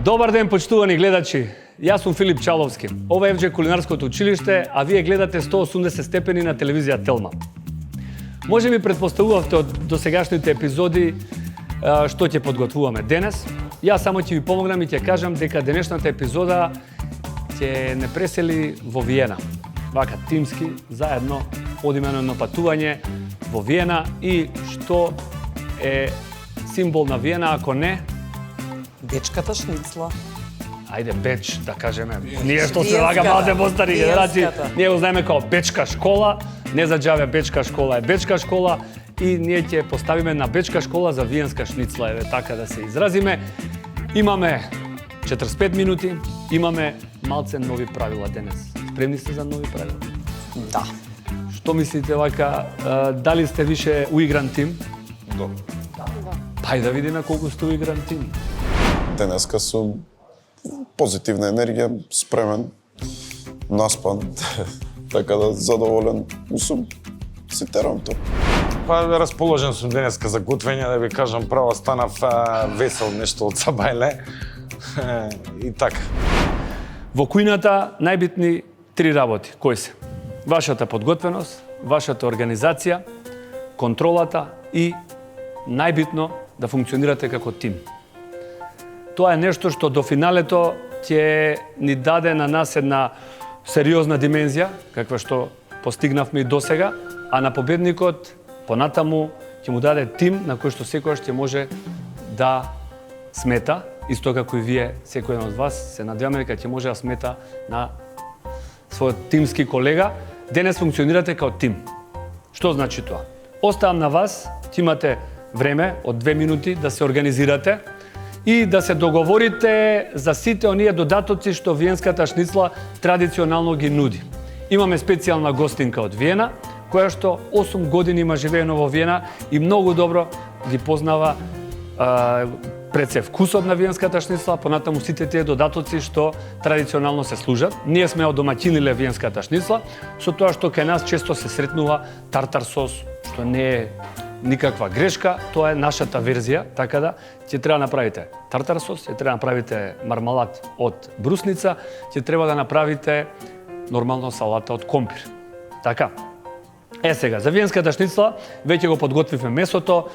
Добар ден, почитувани гледачи. Јас сум Филип Чаловски. Ова е FG Кулинарското училиште, а вие гледате 180 степени на телевизија Телма. Може би претпоставувавте од досегашните епизоди што ќе подготвуваме денес. Јас само ќе ви помогнам и ќе кажам дека денешната епизода ќе не пресели во Виена. Вака тимски, заедно, одиме на едно патување во Виена и што е символ на Виена, ако не Бечката шницла. Ајде, Беч, да кажеме. Ние што се лага малце постари генерации, ние го знаеме као Бечка школа, не за џаве Бечка школа е Бечка школа и ние ќе поставиме на Бечка школа за виенска шницла, еве така да се изразиме. Имаме 45 минути, имаме малце нови правила денес. Спремни сте за нови правила? Да. Што мислите вака, дали сте више уигран тим? Добро. Па да видиме колку сте уигран тим. Денеска сум позитивна енергија, спремен, наспан, така да задоволен сум. Си терам тоа. Па расположен сум денеска за готвење, да ви кажам право, станав весел нешто од сабајле. И така. Во кујната најбитни 3 работи. Кои се? Вашата подготвеност, вашата организација, контролата и најбитно да функционирате како тим. Тоа е нешто што до финалето ќе ни даде на нас една сериозна димензија, каква што постигнавме и досега, а на победникот понатаму ќе му даде тим на кој што секојаш ќе може да смета, исто како и вие, секој еден од вас, се надеваме дека ќе може да смета на својот тимски колега. Денес функционирате како тим. Што значи тоа? Оставам на вас, ќе имате време од 2 минути да се организирате и да се договорите за сите оние додатоци што виенската шницла традиционално ги нуди. Имаме специјална гостинка од Виена, која што 8 години има живеено во Виена и многу добро ги познава пред се вкусот на виенската шницла, понатаму сите тие додатоци што традиционално се служат. Ние сме одомаќиниле виенската шницла, со тоа што кај нас често се сретнува тартар сос, што не е никаква грешка, тоа е нашата верзија, така да ќе треба да направите тартар сос, ќе треба да направите мармалад од брусница, ќе треба да направите нормално салата од компир. Така. Сега, за виенската шницла веќе го подготвивме месото.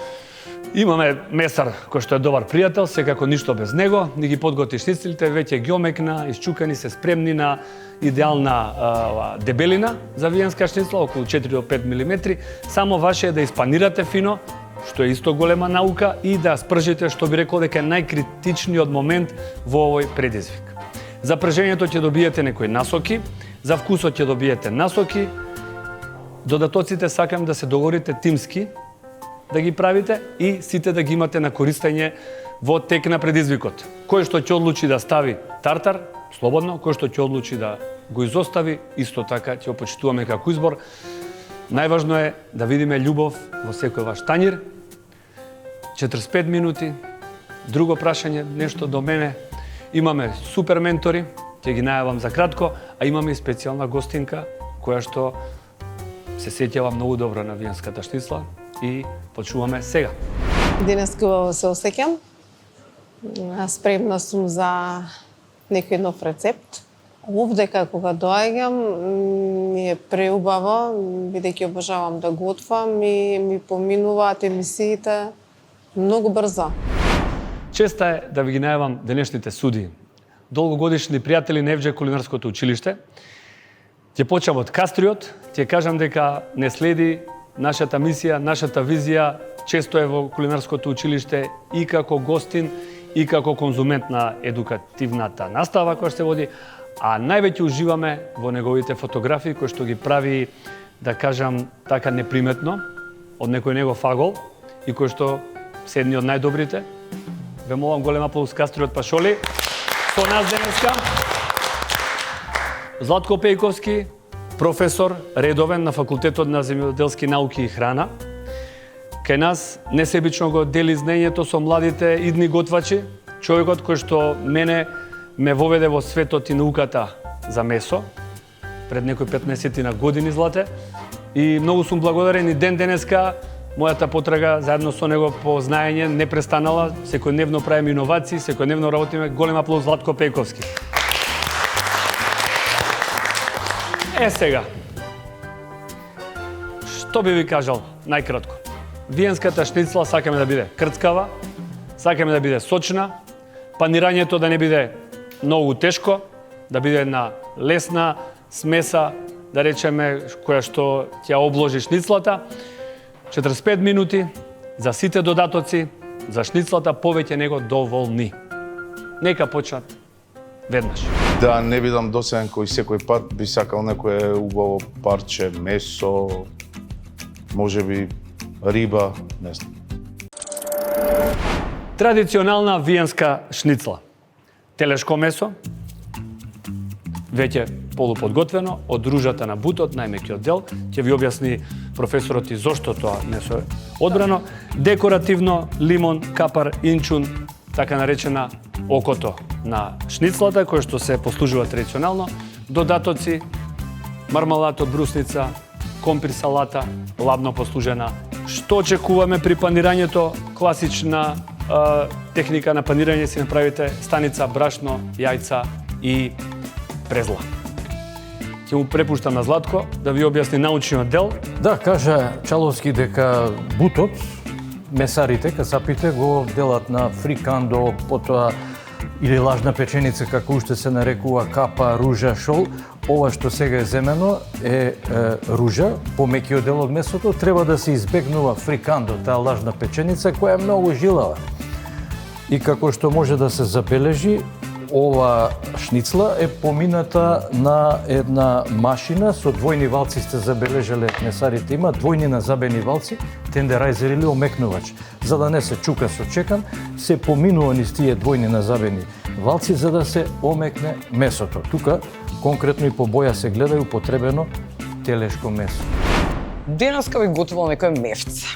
Имаме месар кој што е добар пријател, секако ништо без него, ни ги подготви шницлите, веќе ги омекна, исчукани се, спремни на идеална дебелина за виенска шницла, околу 4 до 5 мм. Само ваше е да испанирате фино, што е исто голема наука, и да спржите, што би рекол дека е најкритичниот момент во овој предизвик. За пржењето ќе добиете некои насоки, за вкусот ќе добиете насоки, додатоците сакам да се договорите тимски, да ги правите и сите да ги имате на користење во тек на предизвикот. Кој што ќе одлучи да стави тартар, слободно, кој што ќе одлучи да го изостави, исто така ќе го почитуваме како избор. Најважно е да видиме љубов во секој ваш тањир. 45 минути. Друго прашање, нешто до мене. Имаме супер ментори, ќе ги најавам за кратко, а имаме и специјална гостинка која што се сеќава многу добро на виенската шницла и почуваме сега. Денеска се осеќам. Спремна сум за некој нов рецепт. Овде кога доаѓам ми е преубаво, бидејќи обожавам да готвам и ми поминуваат емисиите многу брзо. Честа е да ви ги најавам денешните судии. Долгогодишни пријатели на FG Кулинарското училиште. Ќе почнам од Кастриот, ќе кажам дека не следи нашата мисија, нашата визија, често е во Кулинарското училиште и како гостин, и како конзумент на едукативната настава која се води, а највеќе уживаме во неговите фотографии кои што ги прави, да кажам, така неприметно, од некој негов агол и кои што се едни од најдобрите. Ве молам голем аплауз Кастриот Пашоли со нас денеска. Златко Пејковски, професор редовен на Факултетот на земјоделски науки и храна. Кај нас несебично го дели знаењето со младите идни готвачи, човекот кој што мене ме воведе во светот и науката за месо пред некои 15 на години, Злате. И многу сум благодарен и ден денеска мојата потрага заедно со него по знаење не престанала. Секојдневно правиме иновации, секојдневно работиме. Голем аплауз Златко Пејковски. Сега, што би ви кажал најкратко? Виенската шницла сакаме да биде крцкава, сакаме да биде сочна, панирањето да не биде многу тешко, да биде една лесна смеса, да речеме, која што ќе обложи шницлата. 45 минути за сите додатоци, за шницлата повеќе него доволни. Нека почнат веднаш. Да не бидам доседен кој секој пат, би сакал некое убаво парче месо, можеби риба, не знам. Традиционална виенска шницла. Телешко месо, веќе полуподготвено, од ружата на бутот, најмекиот дел. Ќе ви објасни професорот и зошто тоа месо е одбрано. Декоративно, лимон, капар, инчун, така наречена окото на шницлата, кој што се послужува традиционално. Додатоци, мармалад од брусница, компир салата, ладно послужена. Што очекуваме при панирањето? Класична техника на панирање си направите станица, брашно, јајца и презла. Ќе му препуштам на Златко да ви објасни научниот дел. Да, кажа Чаловски дека бутот, месарите, касапите го делат на фрикандо, потоа или лажна печеница, како уште се нарекува капа, ружа, шол. Ова што сега е земено е ружа, помекиот дел од месото, треба да се избегнува фрикандо, таа лажна печеница која е многу жилава. И како што може да се забележи, ова шницла е помината на една машина со двојни валци, сте забележале, месарите има двојни назабени валци, тендерайзер или омекнувач. За да не се чука со чекан, се поминува низ тие двојни назабени валци за да се омекне месото. Тука конкретно и по боја се гледа и употребено телешко месо. Денеска ви готвувам некој мефца.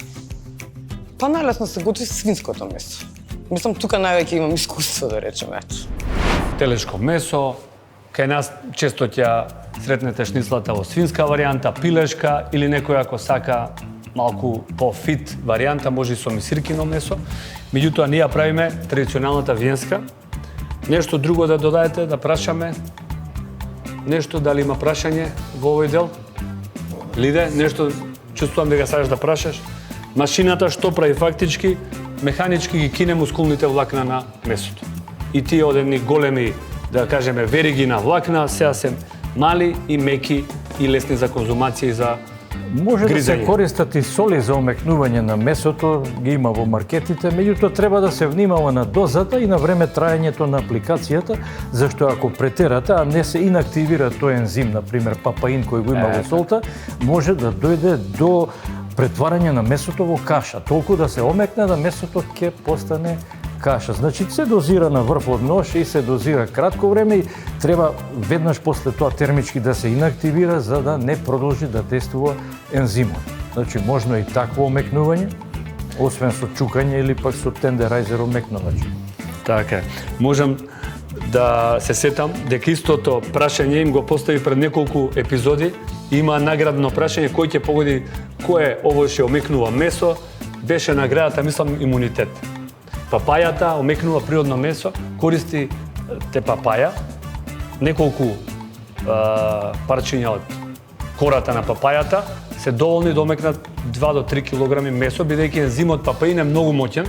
Па најлесно се готви свинското месо. Мислам, тука највеќе имам искуство, да речеме. Телешко месо, кај нас често ќе сретнете шницлата во свинска варијанта, пилешка или некој ако сака малку по-фит варијанта, може и со мисиркино месо. Меѓутоа, ние правиме традиционалната виенска. Нешто друго да додаете, да прашаме? Нешто, дали има прашање во овој дел? Лиде, нешто чувствувам дека сакаш да прашаш? Машината што прави фактички? Механички ги кине мускулните влакна на месото. И тие од едни големи, да кажеме, вериги на влакна, сега се мали и меки и лесни за конзумација и за Може да се гризење. користат и соли за омекнување на месото, ги има во маркетите, меѓутоа треба да се внимава на дозата и на време траењето на апликацијата, зашто ако претерате, а не се инактивира тој ензим, например папаин кој го има во солта, може да дојде до претварање на месото во каша, толку да се омекне да месото ќе постане каша. Значи се дозира на врв од нож и се дозира кратко време и треба веднаш после тоа термички да се инактивира за да не продолжи да действува ензимот. Значи можно и такво омекнување, освен со чукање или пак со тендерайзер омекнувач. Така е. Можам да се сетам дека истото прашање им го постави пред неколку епизоди. Има наградно прашање кој ќе погоди кое ово ќе омекнува месо, беше наградата, мислам, имунитет. Папајата омекнува природно месо, користи те папаја, неколку парчиња од кората на папајата се доволни да омекнат 2 до 3 килограми месо, бидејќи ензимот папаин е многу моќен,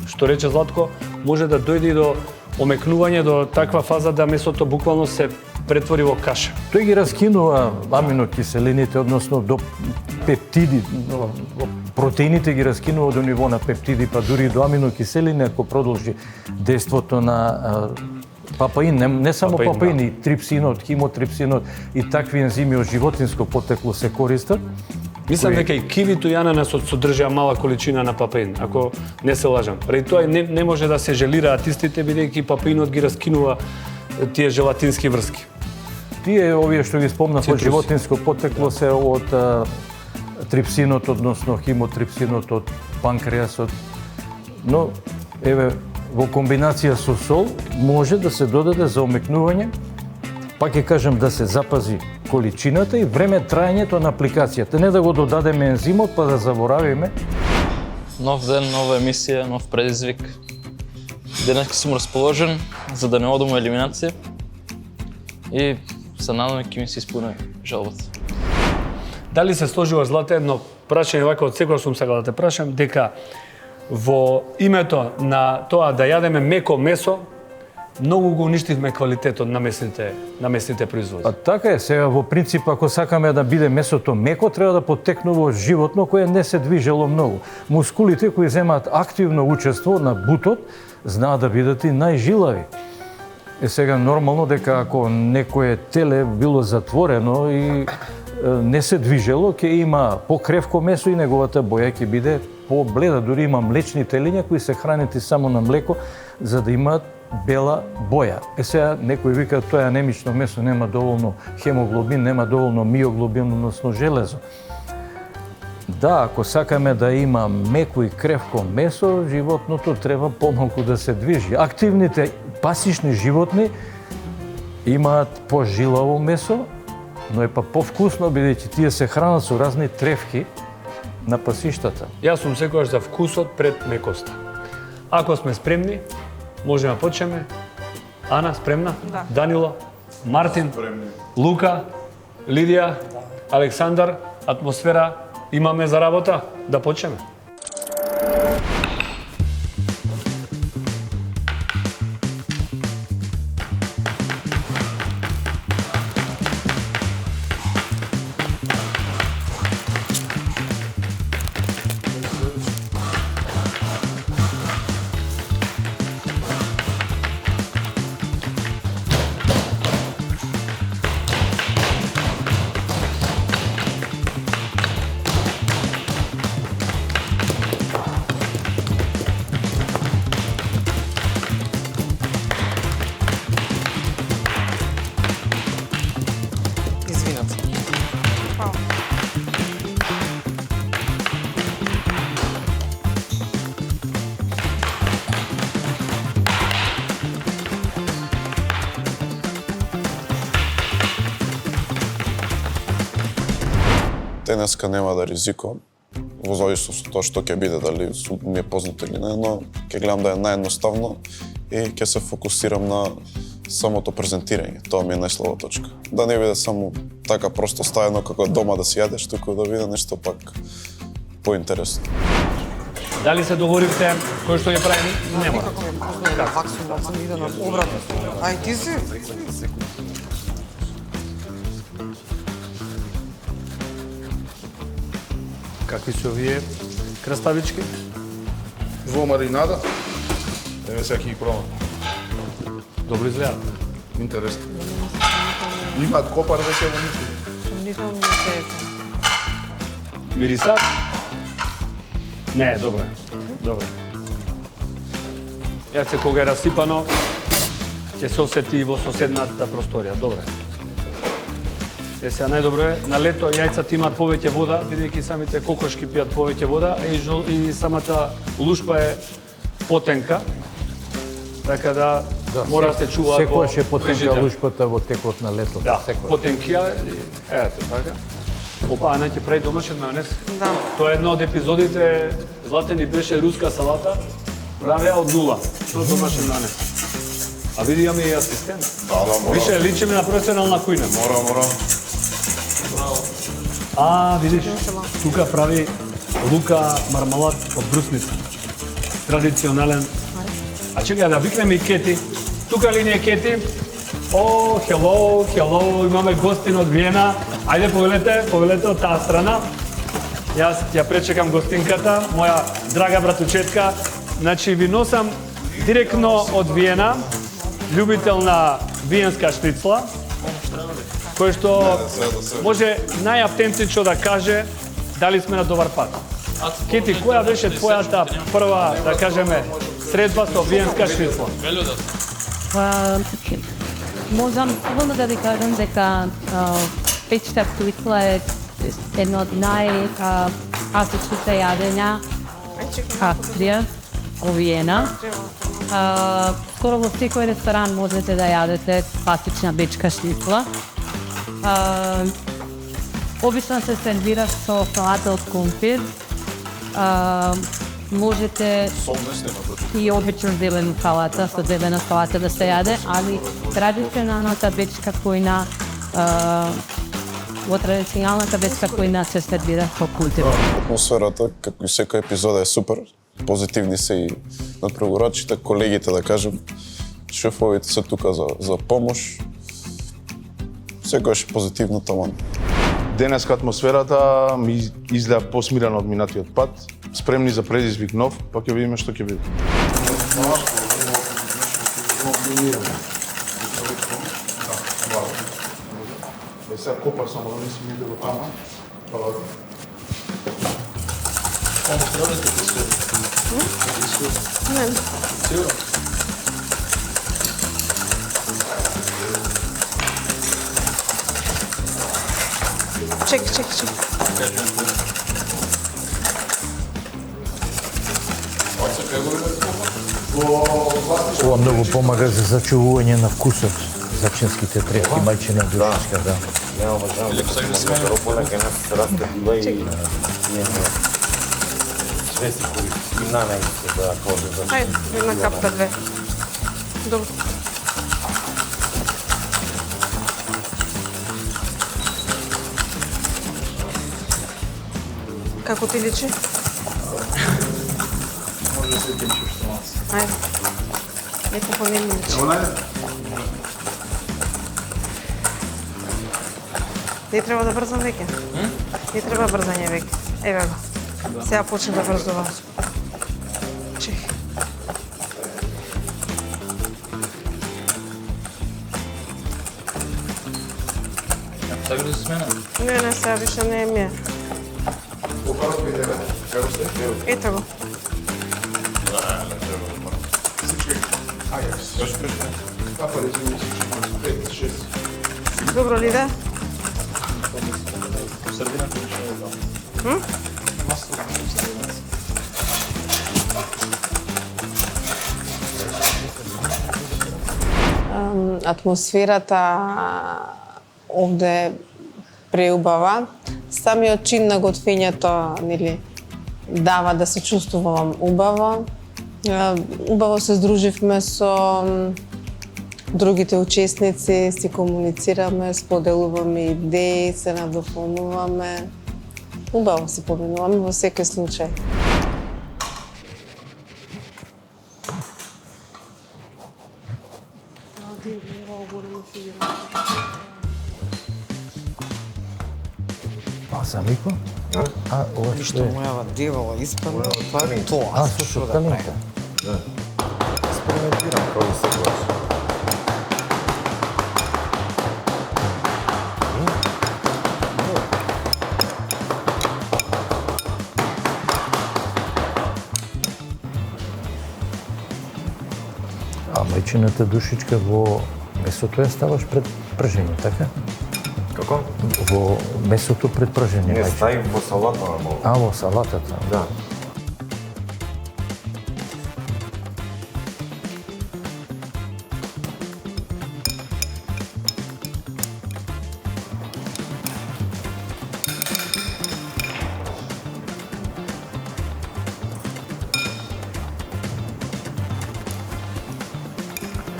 што рече Златко, може да дојде и до омекнување до таква фаза да месото буквално се претвори во каша. Тој ги раскинува аминокиселините, односно до пептиди, протеините ги раскинува до ниво на пептиди, па дури до аминокиселини, ако продолжи действото на папаин, не само папаин, и трипсинот, химотрипсинот и такви ензими од животинско потекло се користат. Мислам дека и кивито и ананасот содржаа мала количина на папаин, ако не се лажам. Преди тоа не може да се желираат истите, бидејќи папаинот ги раскинува тие желатински врски. Тие овие што ги спомнав од Цитруси. животинско потекло се од трипсинот, односно химотрипсинот од панкреасот. Но еве во комбинација со сол може да се додаде за омекнување. Пак ќе кажам да се запази количината и време траењето на апликацијата. Не да го додадеме ензимот па да заборавиме Нов ден, нова емисија, нов предизвик. Денеска сум расположен за да не одам у елиминација и се надам ќе ми се исполни жалбата. Дали се сложуваш, Злате, едно прашање вака од секој сум сакал да те прашам, дека во името на тоа да јадеме меко месо, многу го уништивме квалитетот на месните производи. Па така е, сега во принцип ако сакаме да биде месото меко, треба да потекнува од животно кое не се движело многу. Мускулите кои земаат активно учество на бутот знаат да бидат и најжилави. Сега нормално дека ако некое теле било затворено и не се движело, ќе има покревко месо и неговата боја ќе биде побледа. Дури има млечни телиња кои се хранети само на млеко за да имаат бела боја. Сега некој вика тоа анемично месо нема доволно хемоглобин, нема доволно миоглобин, односно железо. Да, ако сакаме да има меко и кревко месо, животното треба помалку да се движи. Активните пасишни животни имаат пожилаво месо, но е па повкусно бидејќи тие се хранат со разни тревки на пасиштата. Јас сум секогаш за вкусот пред мекоста. Ако сме спремни, можеме да почнеме. Ана, спремна? Да. Данило, Мартин, Лука, Лидија, Александар, атмосфера имаме за работа? Да почнеме. Извинете. Денеска нема да ризикувам, во зависност од тоа што ќе биде, дали ми е познато или не, но ќе гледам да е наједноставно и ќе се фокусирам на самото презентирање. Тоа ми е најслаба точка. Да не биде само така просто ставено како дома да си јадеш, туку да биде нешто пак поинтересно. Дали се договоривте кој што ќе прави? Нема. Како ми познае на факсу, да съм иде на обратно. Ај ти си? Какви се овие краставички? Во маринада, еве сега ќе ги пробам. Добро изгледаат. Интересно. Имаат копар веќе во нив. Ништо не се Мирисат? Не, добро е. Добро. Јас се кога е расипано, ќе се осети во соседната просторија. Добро е. Сега најдобро е, на лето јајцата имаат повеќе вода, бидејќи самите кокошки пијат повеќе вода, и самата лушпа е потенка, така да мора да се чува Секојаш е потенка лушпата во текот на летото. Да, секојаш. потенкија, ето така. Опа, Ана ќе прави домашен мајонез. Да. Тоа е една од епизодите, Злате ни беше руска салата, правеа од нула, со домашен мајонез. А види, имаме и асистент. Да, Више, личиме на професионална кујна. Мора. Видиш, тука прави лука мармалад од брусница. Традиционален. А чекај да викнеме и Кети. Тука ли ни е Кети? О, hello, имаме гостин од Виена. Ајде, повелете од таа страна. Јас ја пречекам гостинката, моја драга братучетка. Значи, ви носам директно од Виена, љубител на виенска штрицла, кој што може најавтентично да каже дали сме на добар пат. Кети, која беше твојата прва, да кажеме, средба со виенска штрицла? Можам слободно да ви кажам дека печта штрицла е едно од класичните јадења Австрија, во Виена. Скоро во секој ресторан можете да јадете класична бечка штрицла. Обично се сервира со салата од компир, можете и обично зелена салата, со зелена салата да се јаде, али традиционалната бечка кујна, во традиционалната бечка кујна се сервира со култива. Атмосферата, како и секоја епизода, е супер. Позитивни се и надпрегорачите, колегите, да кажем. Шефовите се тука за помош. Секојаш е позитивно таман. Денеска атмосферата ми изгледа посмирена од минатиот пат. Спремни за предизвик нов, па ќе видиме што ќе биде. Сега копа само да не си миде до тама. Чекай. Ова многу помага за зачувување на вкусот. Зачинските трепки, мајчина душичка, да. Ајде, една капка, две. Добро. Како ти личи? Може да се течеш што нас. Ајде. Некако не ми личи. Не треба да брзам веќе. Не треба брзање веќе. Еве го. Сега почне да брзува. Чекај. Така да се смена? Не, сега више не е ми. Ето го. Добро ли да? Атмосферата овде преубава. Самиот чин на готвењето, нели, дава да се чувствувам убаво. Убаво се здруживме со другите учесници, си комуницираме, споделуваме идеи, се надополнуваме. Убаво се поминуваме во секој случај. А самико? Ова што е? Мојава девала испадна, па тоа. Со калинка. Експериментирам како се гласа. А мајчината душичка во месото ја ставаш пред пржење, така? Како? Во месото пред пржење. Не, мајчина. ставим во салата на мол. А, во салатата. Да.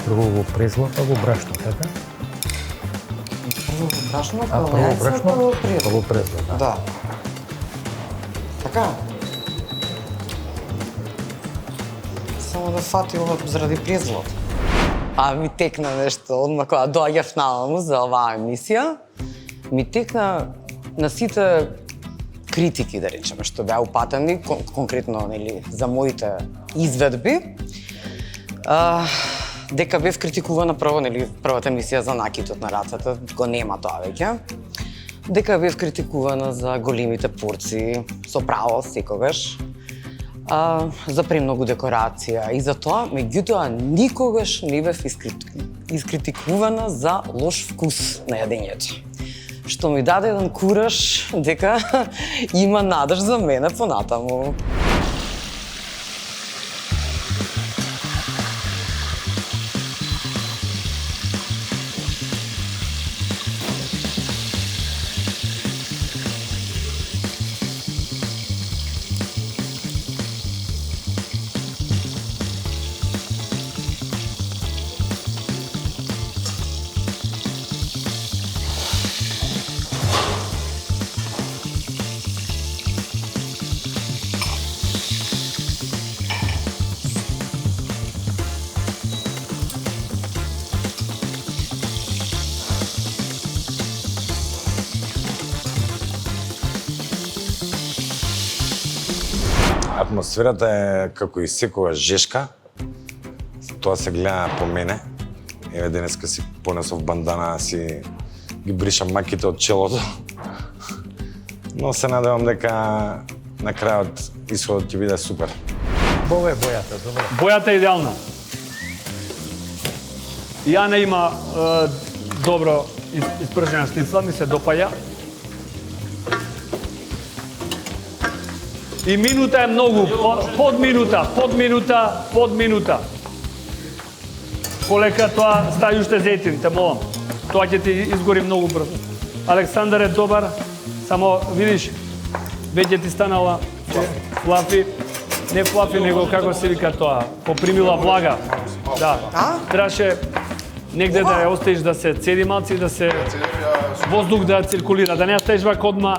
Прво во презло, па во брашно, така? Прво брашно, А, прво брашно, па во презло, да. Да. Така. Само да фати ова заради презлот. А ми текна нешто, одма кога доаѓав нааму за оваа емисија, ми текна на сите критики, да речеме, што беа упатени, конкретно, нели, за моите изведби, дека бев критикувана прво, нели, првата емисија за накитот на рацата, го нема тоа веќе. Дека бев критикувана за големите порции, со право секогаш, за премногу декорација и за тоа, меѓутоа, никогаш не бев искритикувана за лош вкус на јадењето. Што ми даде еден кураж дека има надеж за мене понатаму. Атмосферата е како и секогаш жешка. Тоа се гледа по мене. Еве денеска си понесов бандана, си ги бришам маките од челото. Но се надевам дека на крајот исходот ќе биде супер. Бова е бојата, добро. Бојата е идеална. Јана има добро испржена штицла, ми се допаѓа. И минута е многу, под минута. Полека тоа стави уште зејтин, те молам. Тоа ќе ти изгори многу брзо. Александар е добар, само видиш, веќе ти станала флафи, не флафи, него како се вика тоа, попримила влага. Да, требаше негде да ја оставиш да се цеди малци, да се воздух да циркулира, да не ја ставиш вака одма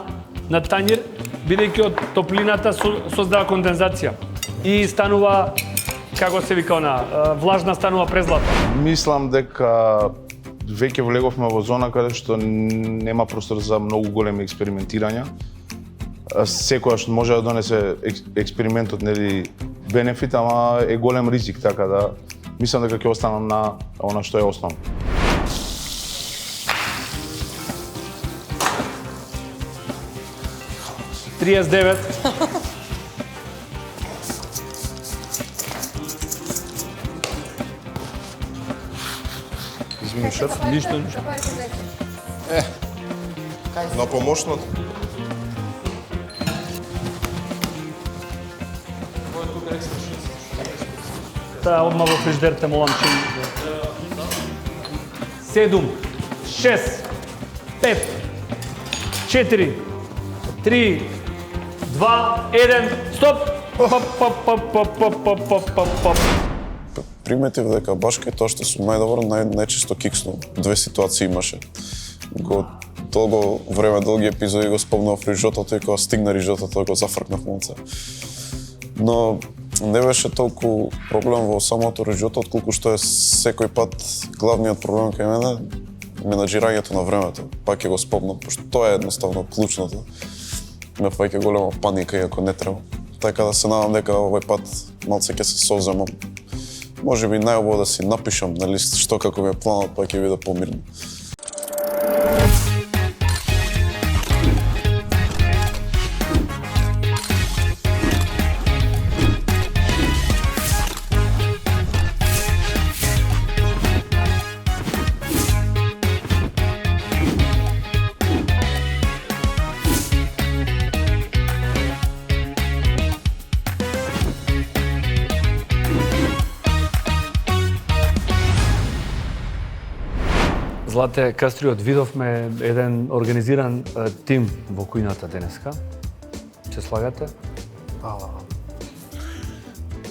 на тањир, бидејќи од топлината создава кондензација и станува, како се вика она, влажна станува презлата. Мислам дека веќе влеговме во зона каде што нема простор за многу големи експериментирања. Секојаш може да донесе експериментот, нели, бенефит, ама е голем ризик, така да мислам дека ќе останам на она што е основно. Извини, шеф. Ништо. На помошнат. Таа одма во фриждер те молам чин. 7, 6, 5, 4, 3, 2, 1, стоп! Приметив дека баш кај тоа што сум најдобар, најчесто кикснувам. Две ситуации имаше. Долго време, долги епизоди го спомнав рижотото и кога стигна рижотото го зафркнав малце. Но не беше толку проблем во самото рижото, отколку што е секој пат главниот проблем кај мене менаџирањето на времето. Пак ќе го спомнам, пошто тоа е едноставно клучното. Ме фаќа голема паника иако не треба. Така да се надам дека овој пат малце ќе се совземам. Може би најубаво да си напишам на лист што како ми е планот, па ќе биде помирно. Злате Кастриот, видовме еден организиран тим во кујната денеска. Се слагате?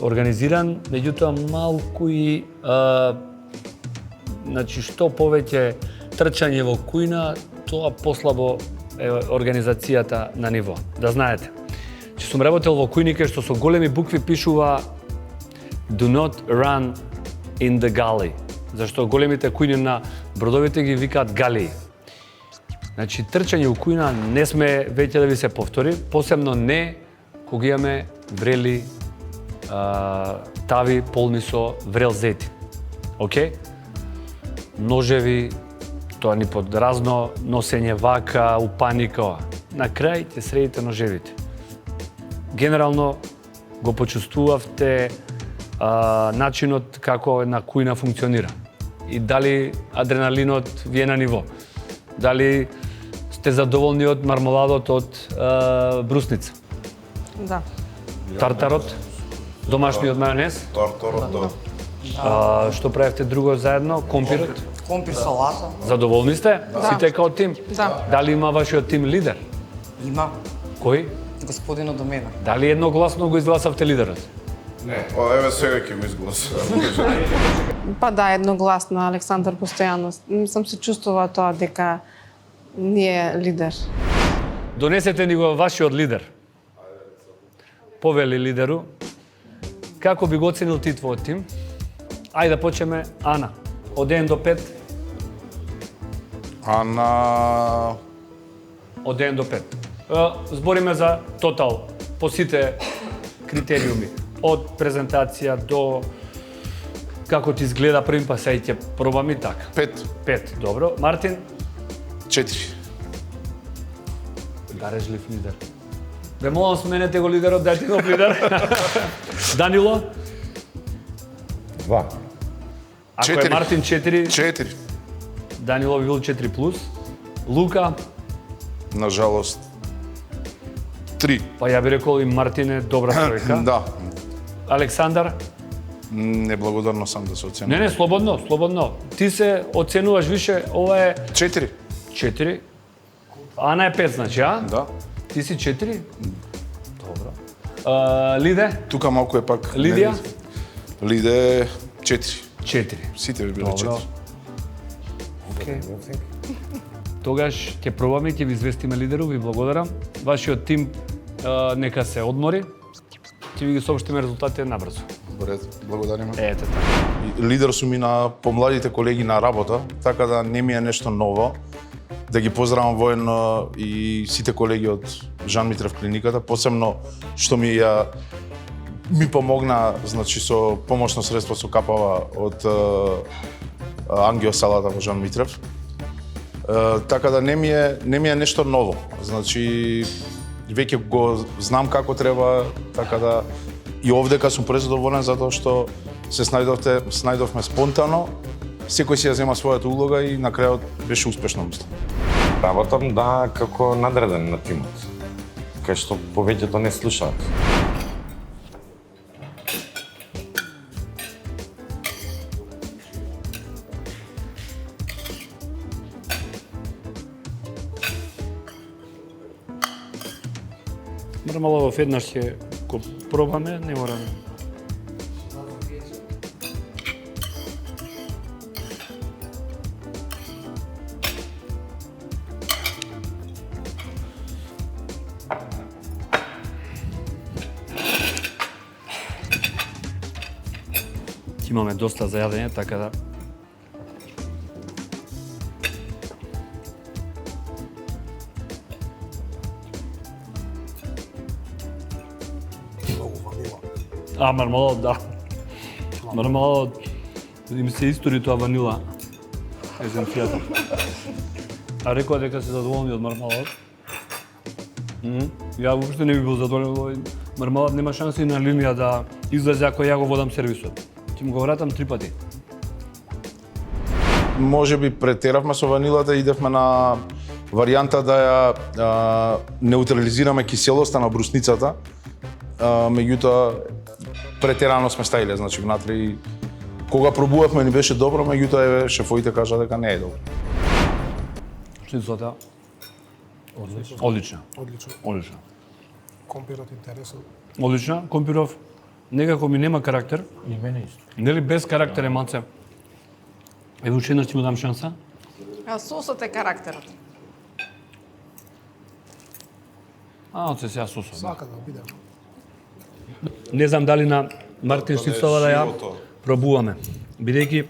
Организиран, меѓутоа малку и значи што повеќе трчање во кујна, тоа послабо е организацијата на ниво. Да знаете. Че сум работел во кујнике што со големи букви пишува Do not run in the gully. Зашто големите кујни на бродовите ги викаат галии. Значи, трчање у кујна не сме веќе да ви се повтори, посебно не кога имаме врели тави полни со врел зети. Океј? Ножеви, тоа ни под разно носење вака, у паника. На крај ќе средите ножевите. Генерално го почувствувавте начинот како една кујна функционира. И дали адреналинот ви е на ниво. Дали сте задоволни од мармоладот од брусница. Да. Тартарот, домашниот мајонез. Тартарот, да. Што правевте друго заедно? Компирот? Компир салата. Задоволни сте? Да. Сите као тим? Да. Дали има вашиот тим лидер? Има Кој? господин од домена. Дали едногласно го изгласавте лидерот? Не, еве сега ќе го изгласам. Па да, едногласно Александар постојано. Сам се чувствува тоа дека не е лидер. Донесете ни го вашиот лидер. Повели лидеру. Како би го оценил ти твојот тим? Ајде да почнеме Ана. Од 1 до 5. Ана... Од 1 до 5. Збориме за тотал по сите критериуми. Од презентација до како ти изгледа првим, па сега ќе пробаме и така. 5, добро. Мартин? 4. Дарежлив лидер. Ве молам, сменете го лидерот, дајте нов лидер. Данило? 2. Ако е 4. Мартин 4, 4. Данило би бил 4+. Лука? На жалост 3. Па ја би рекол и Мартин е добра тројка. Да. Александар? Неблагодарно сам да се оценувам. Не, слободно. Ти се оценуваш више, ова е 4. 4. Ана е 5, значи, а? Да. Ти си 4? Добро. Лиде? Тука малку е пак. Лидија? Лиде 4. 4. Сите би биле Добро. 4. Океј. Тогаш ќе пробаме, ќе ви известиме лидеру, ви благодарам. Вашиот тим нека се одмори. Ќе ви ги соопштиме резултатите набрзо. Добре, благодариме. Ете така. Лидер сум и на помладите колеги на работа, така да не ми е нешто ново. Да ги поздравам воено и сите колеги од Жан Митрев клиниката, посебно што ми помогна, значи со помошно средство со капава од ангиосалата во Жан Митрев. Така да не ми е нешто ново. Значи веќе го знам како треба, така да и овдека сум презадоволен затоа што се снајдовме спонтано, секој си ја зема својата улога и на крајот беше успешно, мислам. Работам да како надреден на тимот, кај што повеќето не слушаат. Нормално веднаш ќе го пробаме, не мораме. Имаме доста за јадење, така да мармалад, да. Мармалад, им се истори тоа ванила. Есенцијата. А рекоа дека се задоволни од мармалад. Ја воопшто не би бил задоволен. Мармалад нема шанси на линија да излезе ако ја го водам сервисот. Ќе му го вратам 3 пати. Може би претеравме со ванилата, идевме на варијанта да ја неутрализираме киселоста на брусницата. Меѓутоа претерано сме ставиле, значи внатре кога пробувавме ни беше добро, меѓутоа шефовите кажа дека не е добро. Шницлата? Одлична. Одлична. Компирот интересен. Одлична. Компиров некако ми нема карактер. И мене исто. Нели без карактер е малце. Еве уште еднаш ќе му дам шанса. А сосот е карактерот. Од се сега сосот. Сака да биде. Не знам дали на Мартин Шницлова да ја пробуваме. Бидејќи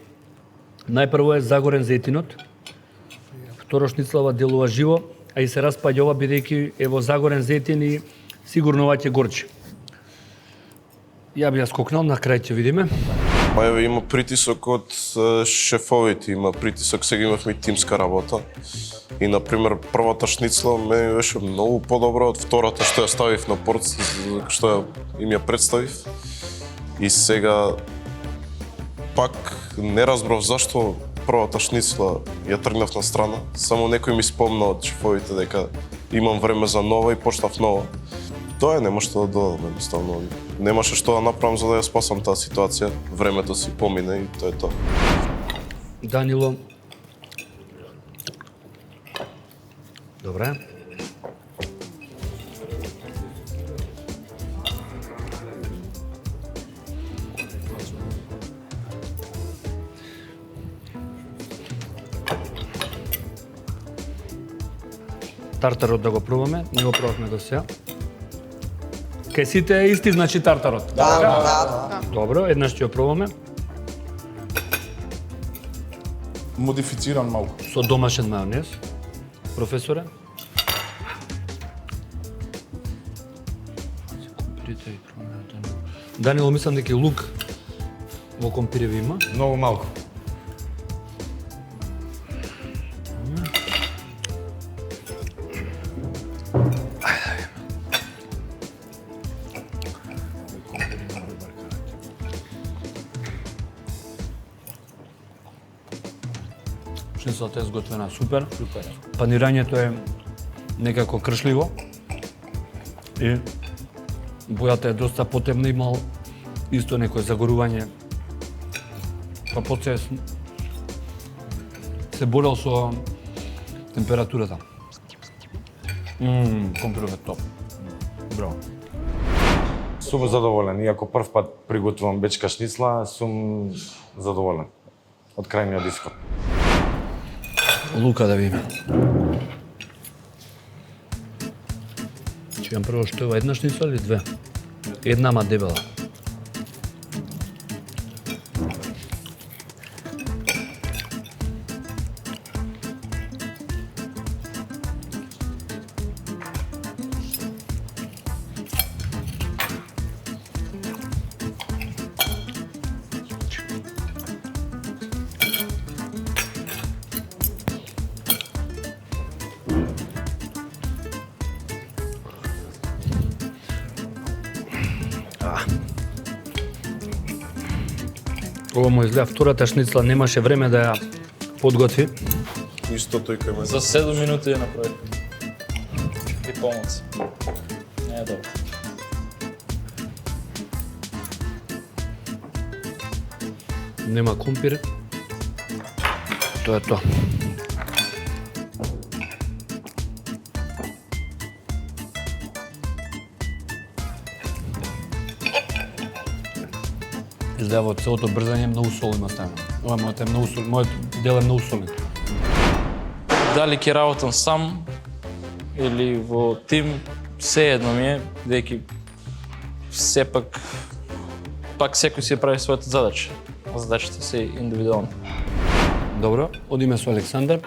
најпрво е загорен зетинот, второ Шницлова делува живо, а и се распаѓа ова бидејќи е во загорен зетин и сигурно ова ќе горчи. Ја би ја скокнал, на крај ќе видиме. Па еве има притисок од шефовите, има притисок, сега имавме и тимска работа. И например првата шницла мене беше многу подобра од втората што ја ставив на порц, што им ја представив. И сега пак не разбрав зашто првата шницла ја тргнав на страна. Само некој ми спомна од шефовите дека имам време за нова и почнав нова. Тоа нема што да додадам, едноставно. Немаше што да направам за да ја спасам таа ситуација. Времето си помине и тоа е тоа. Данило. Добре. Тартарот да го пробаме, не го пробавме до сега. Кај сите е исти, значи тартарот. Да. Добро, еднаш ќе ја пробаме. Модифициран малку. Со домашен мајонез. Професоре? Компирите и промената. Данило, мислам дека и лук во компиреви има. Многу малку. Шницлата е сготвена супер. Панирањето е некако кршливо и бојата е доста потемна, имал исто некој загорување. Па после се борел со температурата. Компиров е топ. Браво. Сум задоволен. Иако прв пат приготвувам бечка шницла, сум задоволен од крајниот исход. Лука да видиме. Чекам прво што е ова, една шницла или две? Една, ма дебела. Ова му изгледа втората шницла, немаше време да ја подготви. Истото и кај мене. За 7 минути ја направи. И помоци. Не е добро. Нема компир. Тоа е тоа. Изгледа во целото брзање многу сол има ставено. Ова моето е многу сол, моето дел е многу солидно. Дали ќе работам сам или во тим, се едно ми е, дејќи сепак секој си прави својата задача. Задачите се индивидуални. Добро, одиме со Александар.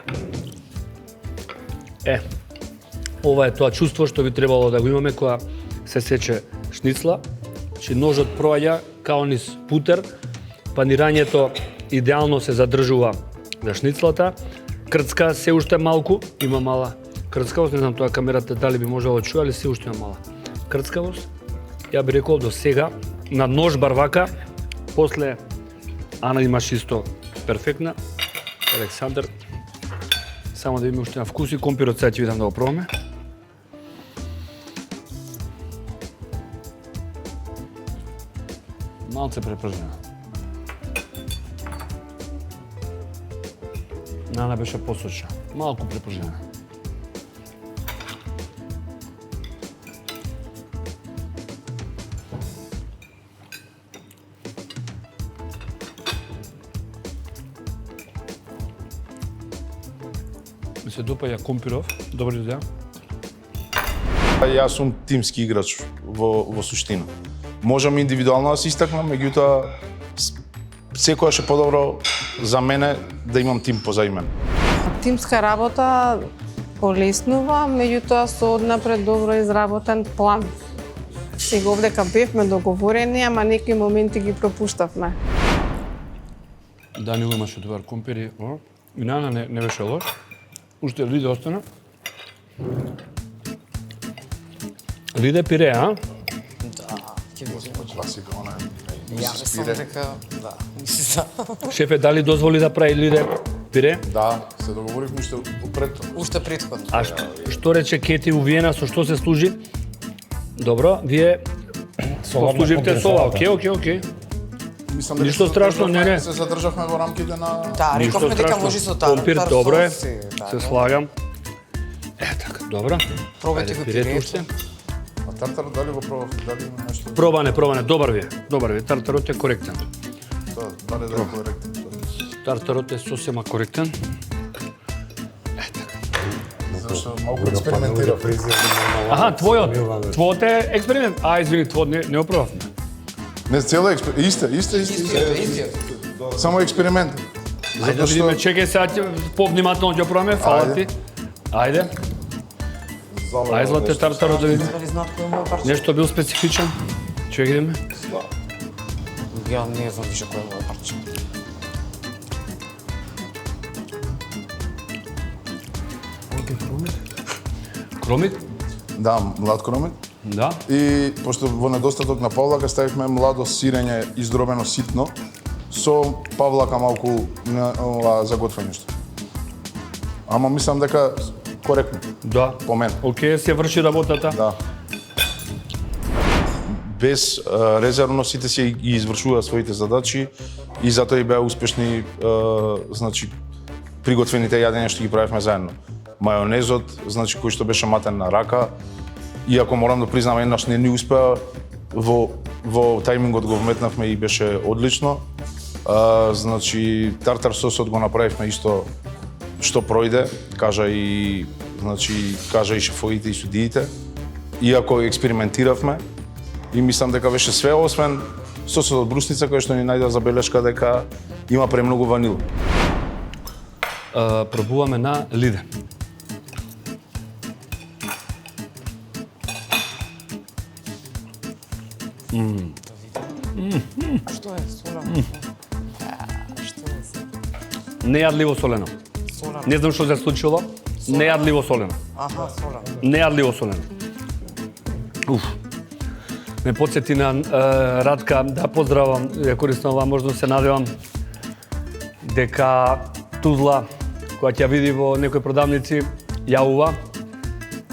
Ова е тоа чувство што би требало да го имаме кога се сече шницла. Че ножот проаѓа као низ путер, панирањето идеално се задржува за шницлата. Крцка се уште малку, има мала крцкавост, не знам тоа камерата дали би можело да чуја, али се уште има мала крцкавост. Ја би рекол до сега на нож барвака, после Ана имаш исто перфектна. Александар, само да видиме уште на вкус и компирот сега ќе видам да го пробаме. Малце препржена. Нана беше посочна. Малку препржена. Ми се допаѓа компиров. Добро идеја. Јас сум тимски играч во суштина. Можам индивидуално да се истакнам, меѓутоа секогаш е подобро за мене да имам тим позади мене. Тимска работа полеснува, меѓутоа со однапред добро изработен план. Сега овдека бевме договорени, ама некои моменти ги пропуштавме. Данило имаше добар компир и Нана не беше лош. Уште Лиде остана. Лиде пире, а? Класика, она е. Ја мислам дека, да, мислам. Шефе, дали дозволи да прави Лиде пире? Да, се договоривме уште пред. Уште претходно. А што рече Кети Увиена, со што се служи? Добро, вие послуживте со ова, окей. Мислам дека Ништо страшно, не. Се задржавме во рамките на Да, рековме дека може со тартар. Компир, добро е, да, се слагам. Така, добро. Пробајте го Пирете пирето. уште. А тартар дали го пробав, дали има нешто? Пробане, добар ви. Тартарот е коректен. Тоа, баре да е коректен. Тартарот е сосема коректен. Зашто малку експериментирав. Аха, твојот е експеримент. Извини, твојот не го пробавме. Не, цело истиот. Истиот. Само експеримент. Ајде да видиме, чекај сега повнимателно ќе пробаме, фала ти. Ајде. Ајде, злате тартарот да видиме. Дали знаат кој е мој парче? Нешто бил специфичен. Чекај видиме. Ја не знам више кој е моје парче. Кромит? Да, млад кромит. Да. И пошто во недостаток на павлака ставивме младо сирење издробено ситно со павлака малку на за готвењето. Ама мислам дека коректно. Да. По мен. Океј, се врши работата. Да. Без резервно сите си ги извршуваат своите задачи и затоа и беа успешни значи приготвените јадења што ги правевме заедно. Мајонезот, значи кој што беше матен на рака, иако морам да признам еднаш не ни успеа, во тајмингот го вметнавме и беше одлично. Значи тартар сосот го направивме исто што пројде, кажа и шефовите и судиите. Иако експериментиравме и мислам дека беше све освен сосот од брусница кој што ни најде забелешка дека има премногу ванил. Пробуваме на лиден. Што е солено? Што е? Нејадливо солено. Солено. Не знам што се случило. Нејадливо солено. Аха, солено. Нејадливо солено. Уф. Ме потсети на Радка, да поздравам, ја користам оваа можност, се надевам дека Тузла, која ќе види во некои продавници, јавува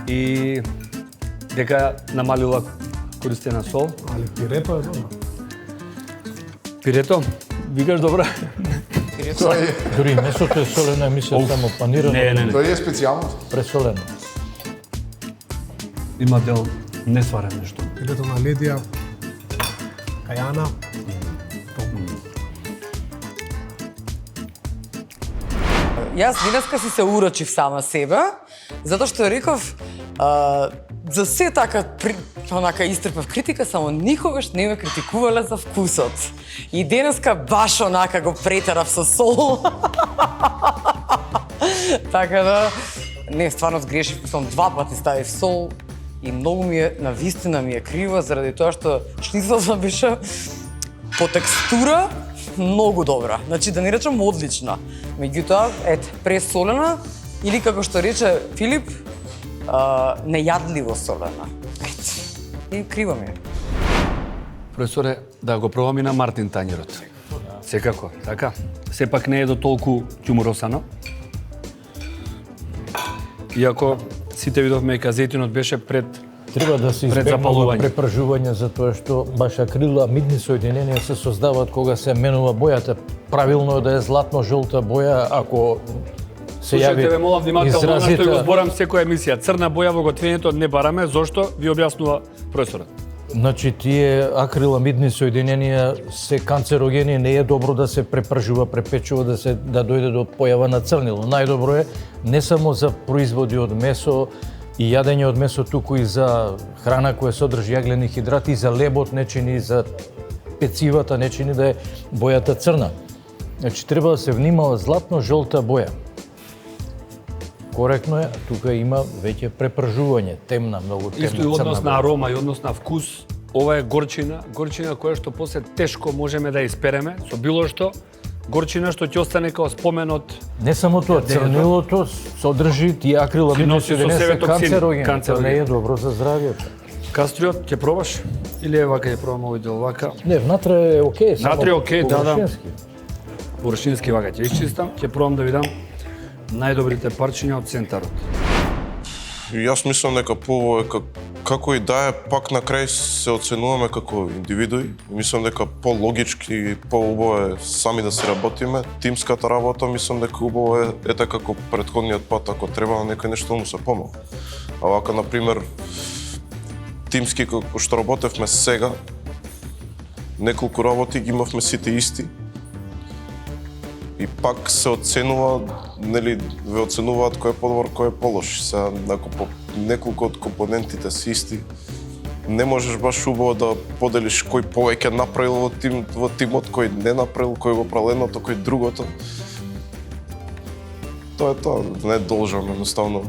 и дека намалила користена сол. Али пирето е добро. Пирето? Викаш добро? Дури месото е солено, мислам само панирано. Не. Тоа е специјално. Пресолено. Има дел несварен нешто. Пирето на ледија, кајана. Јас денеска си се урочив сама себе, затоа што реков за се така онака истрпев критика, само никогаш не ме критикувале за вкусот. И денеска баш онака го претерав со сол. Така да, не, стварно сгрешив, мислам, 2 пати ставив сол и многу ми е, навистина ми е криво, заради тоа што шницелот беше по текстура многу добра. Значи, да не речам одлична. Меѓутоа, ете, пресолена или како што рече Филип, нејадливо солена. Ете, и криво ми е. Професоре, да го пробам и на Мартин тањерот. Секако, така? Сепак не е до толку ќумуросано. Иако сите видовме казетинот беше пред Треба да се избегнува запалување. препржување затоа што баш акриламидни соединенија се создаваат кога се менува бојата. Правилно е да е златно-жолта боја, ако се јави Слушайте, ве молам внимателно, што изразита... го зборам секоја емисија. Црна боја во готвењето не бараме, зошто? Ви објаснува професорот. Значи, тие акриламидни соединенија се канцерогени, не е добро да се препржува, препечува, да дојде до појава на црнило. Најдобро е не само за производи од месо и јадење од месо, туку и за храна која содржи јаглени хидрати, и за лебот не чини, за пецивата не чини да е бојата црна. Значи, треба да се внимава златно-жолта боја. Коректно е, тука има веќе препржување, темна, многу темна, Исто и однос црна на боја. арома и однос на вкус. Ова е горчина која што после тешко можеме да испереме со било што, горчина што ќе остане како спомен од Не само тоа, црнилото содржи тие акриламидни носи со соединенија себе се токсини, канцерогени. Тоа канцерогени. не е добро за здравјето. кастриот. Ќе пробаш? Или е вака ќе пробам овој дел вака? Не, внатре е окей, само Внатре е окей, да. површински. Површински вака ќе исчистам, ќе пробам да видам најдобрите парчиња од центарот. Јас мислам дека по како и да е, пак на крај се оценуваме како индивидуи. Мислам дека по-логички и по-убаво е сами да се работиме. Тимската работа, мислам дека убаво е ете како претходниот пат, ако треба на некој нешто му се помага. А вака, например, тимски како што работевме сега, неколку работи ги имавме сите исти. И пак се оценува, нели, ве оценуваат кој е подобар, кој е полош. Сега, ако по неколку од компонентите се исти, не можеш баш убаво да поделиш кој повеќе направил во тимот, кој не направил, кој го правил едното, кој другото. Тоа е тоа, не должам, едноставно.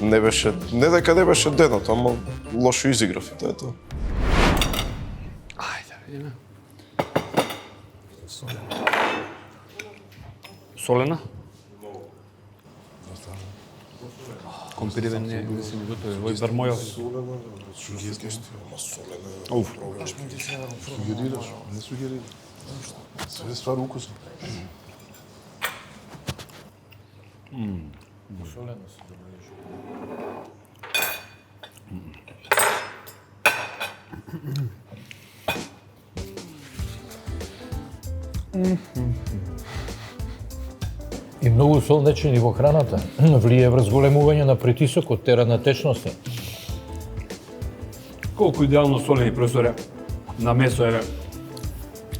Не беше, не дека не беше денот, ама лошо изиграв и тоа е тоа. Ајде, видиме. Солена? Компириве не си ми готови. Овој бармојо. Уф. Сугерираш, не сугерираш. Све ствар укусно. И многу сол не чини во храната. Влие врз големување на притисокот, тера на течности. Колку идеално солени, професоре, на месо еве.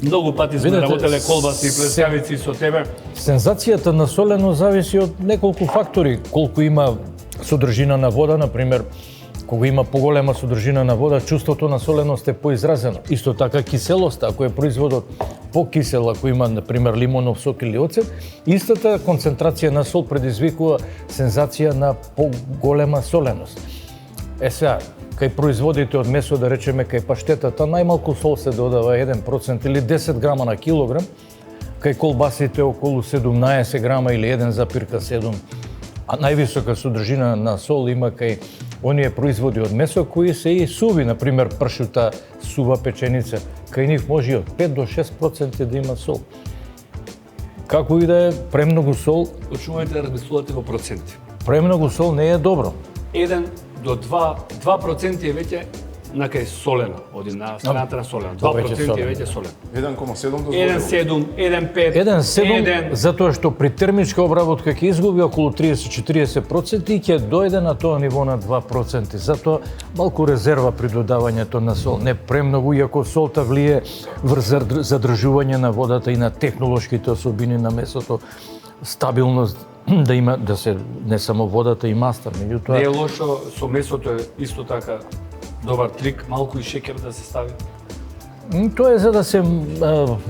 Многу пати сме Видете, работеле колбаси и плескавици со тебе. Сензацијата на солено зависи од неколку фактори. Колку има содржина на вода, например, кога има поголема содржина на вода, чувството на соленост е поизразено. Исто така киселост, ако е производот покисел, ако има, например, лимонов сок или оцет, истата концентрација на сол предизвикува сензација на поголема соленост. Сега, кај производите од месо, да речеме, кај паштетата, најмалку сол се додава 1% или 10 грама на килограм, кај колбасите околу 17 грама или 1,7, а највисока содржина на сол има кај оние производи од месо кои се и суви, например пршута, сува печеница, кај нив може и од 5 до 6% да има сол. Како и да е, премногу сол, Почнувајте да размислувате во проценти. премногу сол не е добро. 1 до 2% е веќе на кај солено, оди на страната на солено. 2% е веќе солено. 1,7 до 1,7, 1,5, 1,7 затоа што при термичка обработка ќе изгуби околу 30-40% и ќе дојде на тоа ниво на 2%. Затоа малку резерва при додавањето на сол, не премногу, иако солта влие врз задржување на водата и на технолошките особини на месото, стабилност да има, да се не само водата и мастар, меѓутоа Не е лошо, со месото е исто така добар трик, малку и шекер да се стави. Тоа е за да се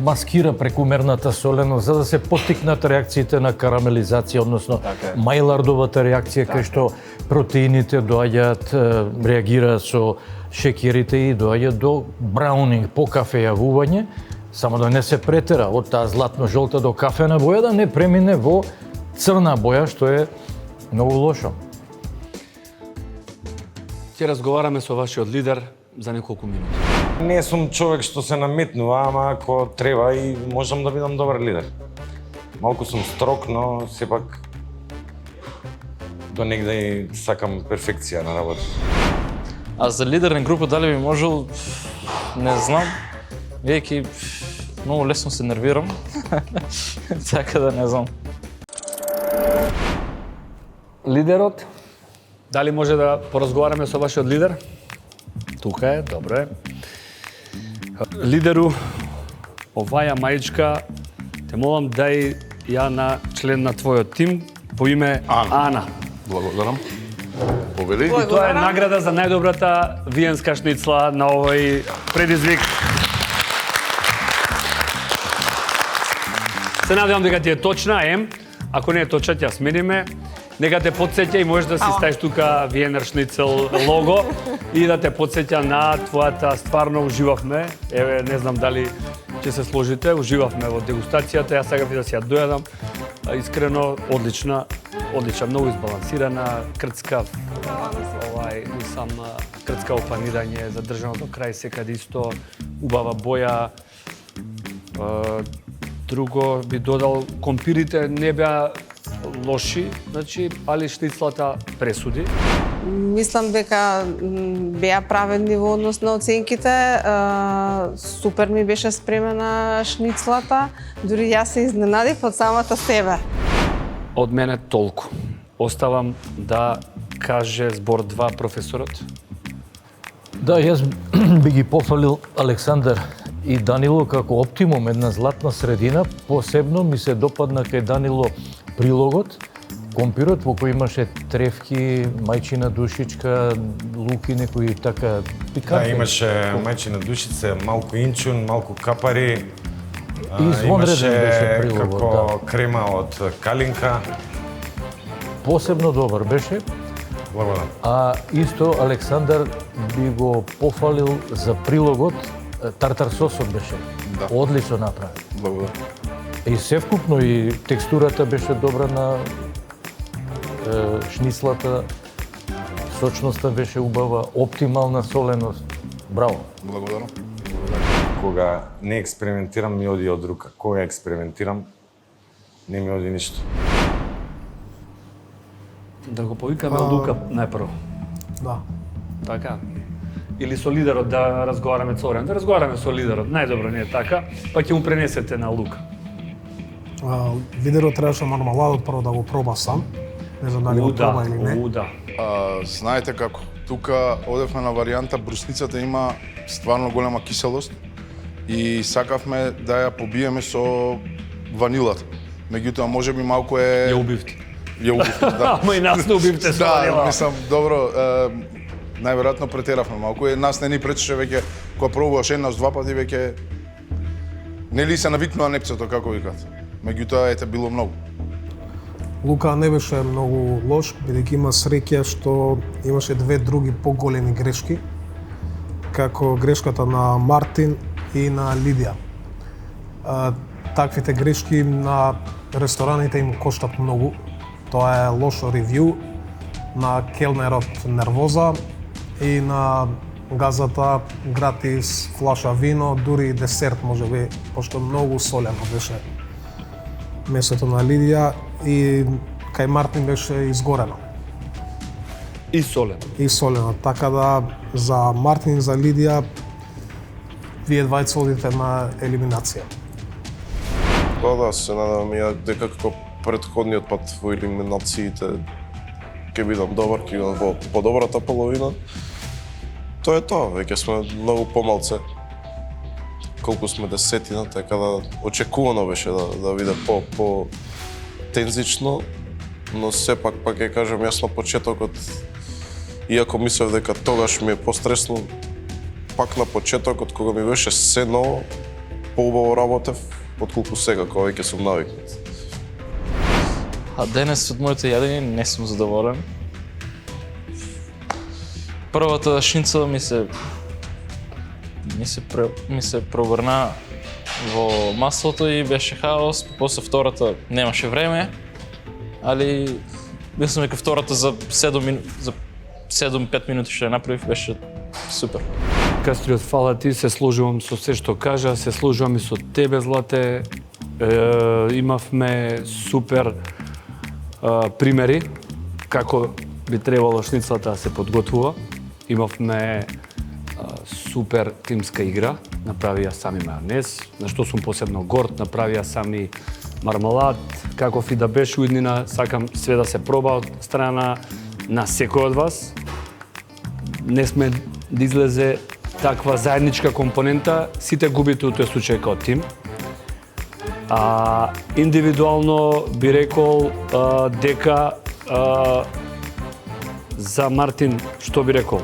маскира прекумерната соленост, за да се поттикнат реакциите на карамелизација, односно Така е. Мајлардовата реакција кај што протеините доаѓаат, реагира со шекерите и доаѓа до браунинг, покафејавување, само да не се претера од таа златно-жолта до кафена боја, да не премине во црна боја, што е многу лошо. Ќе разговараме со вашиот лидер за неколку минути. Не сум човек што се наметнува, ама ако треба и можам да бидам добар лидер. Малку сум строг, но сепак до негде и сакам перфекција на работа. А за лидер на група дали би можел, не знам, веќе многу лесно се нервирам, така да не знам. Лидерот, дали може да поразговараме со вашиот лидер? Тука е, добро е. Лидеру, оваја мајчка, те молам дај ја на член на твојот тим по име Ана. Благодарам. Повели. И тоа е награда за најдобрата виенска шницла на овој предизвик. Се надевам дека ти е точна, ако не е точна, ќе ја смениме. Нека те подсеќа и можеш да си ставиш тука Виенер шницел лого и да те подсеќа на твојата стварно уживавме. Еве, не знам дали ќе се сложите, уживавме во дегустацијата, јас сакав и да си ја дојадам. Искрено, одлична, многу избалансирана, крцка, сам крцка опанирање, задржано до крај, секаде исто, убава боја. Друго би додал, компирите не беа лоши, значи, али шницлата пресуди. Мислам дека беа праведни во однос на оценките. Супер ми беше спремена шницлата. Дури јас се изненадив од самата себе. Од мене толку. Оставам да каже збор 2 професорот. Да, јас би ги пофалил Александар и Данило како оптимум, една златна средина. Посебно ми се допадна кај Данило прилогот, компирот во кој имаше тревки, мајчина душичка, луки, некои така пикантни. Да, имаше мајчина душица, малку инчун, малку капари. Извонреден беше прилогот, како крема од калинка. Посебно добар беше. Благодарам. А исто Александар би го пофалил за прилогот, тартар сосот беше. Да. Одлично направи. Благодарам. И севкупно и текстурата беше добра на шницлата, сочноста беше убава, оптимална соленост. Браво. Благодарам. Кога не експериментирам, ми оди од рука. Кога експериментирам, не ми оди ништо. Да го повикаме Лука најпрво. Да. Така. Или со лидерот да разговараме цело време. Да разговараме со лидерот. Најдобро не е така, па ќе му пренесете на Лука. Лидерот требаше мармаладот прво да го проба сам. Не знам дали го проба или не. Да. Знаете како, тука одевме на варијанта, брусницата има стварно голема киселост и сакавме да ја побиеме со ванилата. Меѓутоа, можеби малку е... Ја убивте. Ја убивте, да. Ама и нас не убивте со Да, ванила. мислам, добро, најверојатно претеравме малку. Нас не ни пречеше веќе, кога пробуваш еднаш, два пати веќе... Нели се навикнува непцето, како викат. Меѓутоа, ете, било многу. Лука не беше многу лош, бидејќи има среќа што имаше две други поголеми грешки, како грешката на Мартин и на Лидија. Таквите грешки на рестораните им коштат многу. Тоа е лошо ревју, на келнерот нервоза и на газата гратис флаша вино, дури и десерт можеби, пошто многу солено беше месото на Лидија и кај Мартин беше изгорено И солено. и солено. Така да за Мартин и за Лидија вие двајца одите на елиминација. Па да, се надевам и ја дека како претходниот пат во елиминациите ќе бидам добар, ќе бидам во подобрата половина. Тоа е тоа, веќе сме многу помалце. Колку сме десетина, така да очекувано беше да биде по тензично, но сепак пак ќе кажам јас на почетокот, иако мислев дека тогаш ми е постресно, пак на почетокот кога ми беше се ново, поубаво работев отколку сега кога веќе сум навикнат. А денес од моите јадење не сум задоволен. Првата шница ми се проврна во маслото и беше хаос. После втората немаше време, али мислам дека втората за 7-5 минути што ја направив беше супер. Кастриот, фала ти, се сложувам со се што кажа, се сложувам и со тебе, Злате. Имавме супер примери како би требало шницлата да се подготвува. Имавме супер тимска игра, направија сами мајонез, на што сум посебно горд, направија сами мармалад, каков и да беше уиднина, сакам све да се проба од страна на секој од вас. Не сме да излезе таква заедничка компонента, сите губите у тој случај као тим. Индивидуално би рекол дека за Мартин, што би рекол?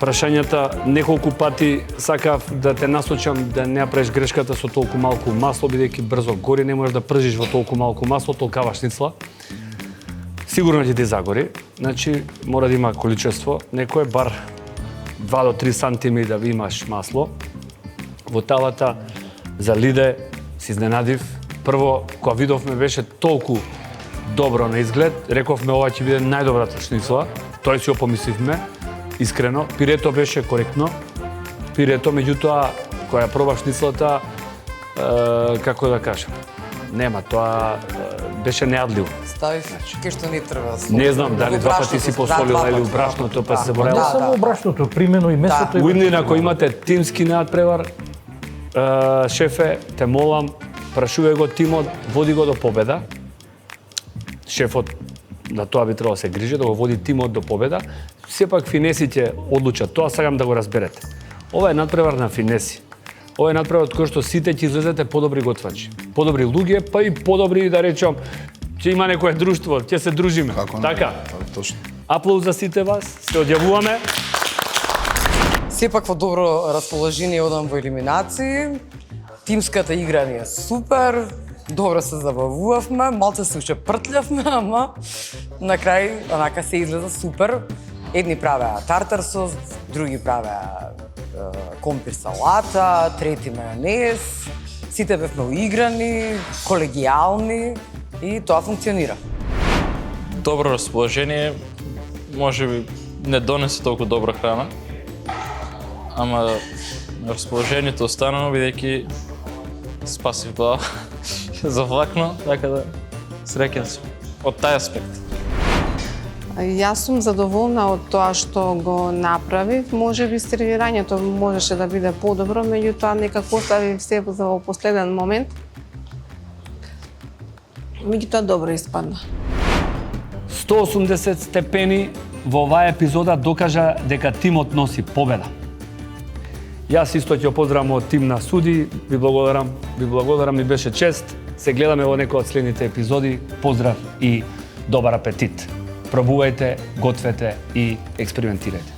Прашањата неколку пати сакав да те насочам да не направиш грешката со толку малку масло, бидејќи брзо гори, не можеш да пржиш во толку малку масло, толкава шницла. Сигурно ќе ти загори, значи мора да има количество, некој бар 2 до 3 сантими да ви имаш масло. Во тавата за Лиде се изненадив. Прво, кога видовме беше толку добро на изглед, рековме ова ќе биде најдобрата шницла, тоа си го помисливме, искрено. Пирето беше коректно, пирето, меѓутоа, кога ја пробав шницлата, како да кажам, нема, тоа беше неадливо. Ставив кај што не треба. Не знам дали два пати си посолила или брашното, па се Не заборела. само брашното, примено и месото. Уиднина, ако имате тимски надпревар, шефе, те молам, прашувај го тимот, води го до победа. Шефот на тоа би требало да се грижи, да го води тимот до победа. Сепак финесите одлучат, тоа сакам да го разберете. Ова е надпревар на финеси. Ова е надпревар од кој што сите ќе излезете подобри готвачи. Подобри луѓе, па и подобри, да речам, ќе има некое друштво, ќе се дружиме. Како не? Така. Точно. Аплауз за сите вас, се одјавуваме. Сепак во добро расположение одам во елиминации. Тимската игра ни е супер. Добро се забавувавме, малце се уште пртлявме, ама на крај онака се излеза супер. Едни правеа тартар сос, други правеа компир салата, трети мајонез, сите бевме уиграни, колегијални и тоа функционира. Добро расположение, може би не донесе толку добра храна, ама расположението останано, бидејќи спасив глава завлакно, така да среќен сум од тај аспект. Јас сум задоволна од тоа што го направив. Може би сервирањето можеше да биде подобро, меѓутоа некако оставив се за последен момент. Меѓутоа добро испадна. 180 степени во оваа епизода докажа дека тимот носи победа. Јас исто ќе поздравам од тим на суди, ви благодарам, ми беше чест. Се гледаме во некој од следните епизоди. Поздрав и добар апетит. Пробувајте, гответе и експериментирајте.